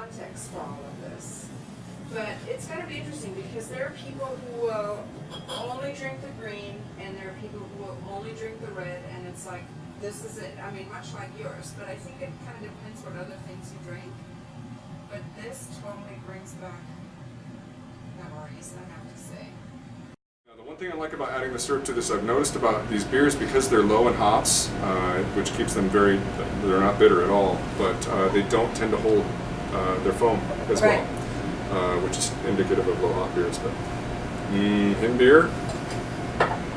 context for all of this. But it's going to be interesting because there are people who will only drink the green, and there are people who will only drink the red, and it's like, this is it. I mean, much like yours, but I think it kind of depends what other things you drink. But this totally brings back memories, I have to say. Now, the one thing I like about adding the syrup to this, I've noticed about these beers, because they're low in hops, which keeps them they're not bitter at all, but they don't tend to hold their foam as well, which is indicative of low hop beers. But Himbeer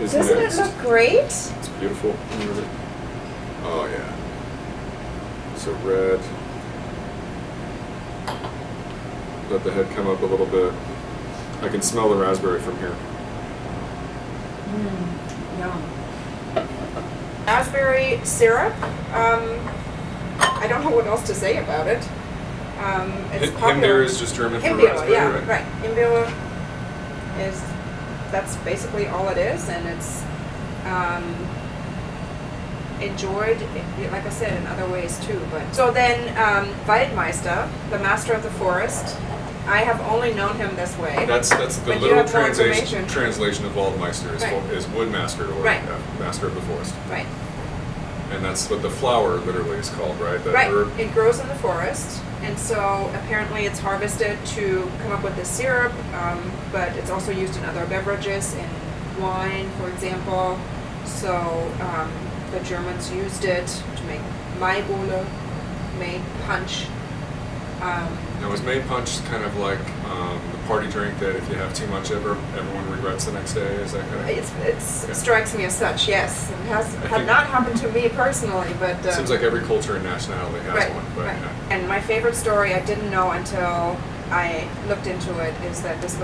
is Doesn't next. it look great? It's beautiful. Oh yeah. So red. Let the head come up a little bit. I can smell the raspberry from here. Yum. Raspberry syrup. I don't know what else to say about it. It's Himbeer is just German for Himbeer, raspberry, yeah, right? right. Himbeer is, that's basically all it is, and it's enjoyed, like I said, in other ways too. But so then, Waldmeister, the master of the forest. I have only known him this way. That's the but literal translation of Waldmeister is Woodmaster, or master of the forest. Right. And that's what the flower literally is called, right? That herb. It grows in the forest, and so apparently it's harvested to come up with this syrup, but it's also used in other beverages, in wine, for example. So the Germans used it to make Maibowle, made punch. Now, is May punch kind of like the party drink that if you have too much, everyone regrets the next day? Is that kind of? It strikes me as such. Yes, it has not happened to me personally, but it seems like every culture and nationality has one. But, right. And my favorite story, I didn't know until I looked into it, is that this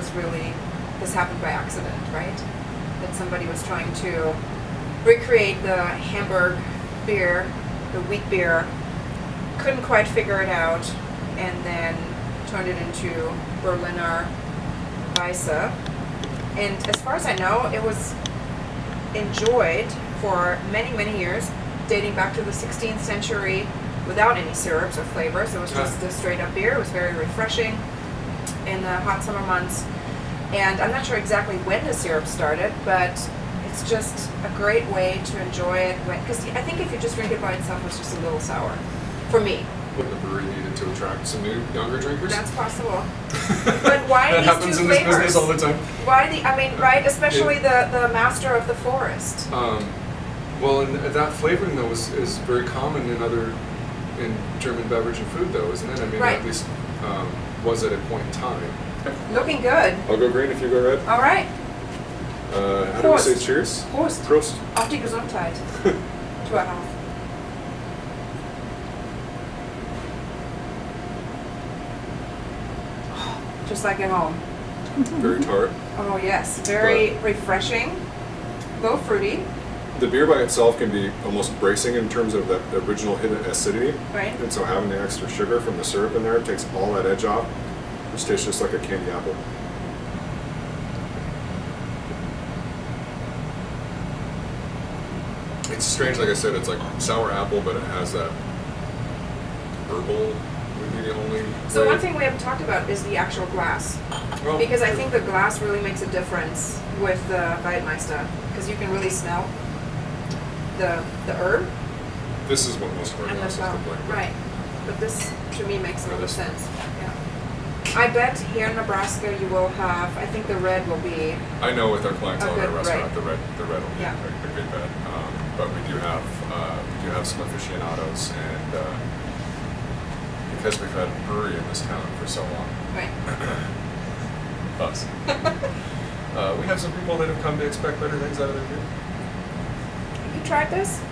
happened by accident, right? That somebody was trying to recreate the Hamburg beer, the wheat beer, couldn't quite figure it out, and then turned it into Berliner Weisse. And as far as I know, it was enjoyed for many, many years, dating back to the 16th century, without any syrups or flavors. It was just a straight up beer. It was very refreshing in the hot summer months. And I'm not sure exactly when the syrup started, but it's just a great way to enjoy it. Because I think if you just drink it by itself, it's just a little sour, for me. The brewery needed to attract some new, younger drinkers? That's possible. But why that these happens two in this flavors? business all the time. Why right? Especially the master of the forest. Well, and that flavoring though is very common in German beverage and food though, isn't it? I mean, at least was at a point in time. Looking good. I'll go green if you go red. All right. How do we say cheers? Prost. Prost. Auf die Gesundheit. To our health. Just like at home. Very tart. Oh yes, very refreshing, low fruity. The beer by itself can be almost bracing in terms of the original hidden acidity. Right. And so having the extra sugar from the syrup in there takes all that edge off. It tastes just like a candy apple. It's strange, like I said, it's like sour apple, but it has that herbal. So one thing we haven't talked about is the actual glass, because I think the glass really makes a difference with the Waldmeister, because you can really smell the herb. This is what most of our glasses look like. Right, but this to me makes a lot of sense. Yeah. I bet here in Nebraska you will have. I think the red will be. I know with our clientele at our restaurant, right. the red will be a good bet. But we do have some aficionados and. Because we've had a brewery in this town for so long. Right. Us. We have some people that have come to expect better things out of their beer. Have you tried this?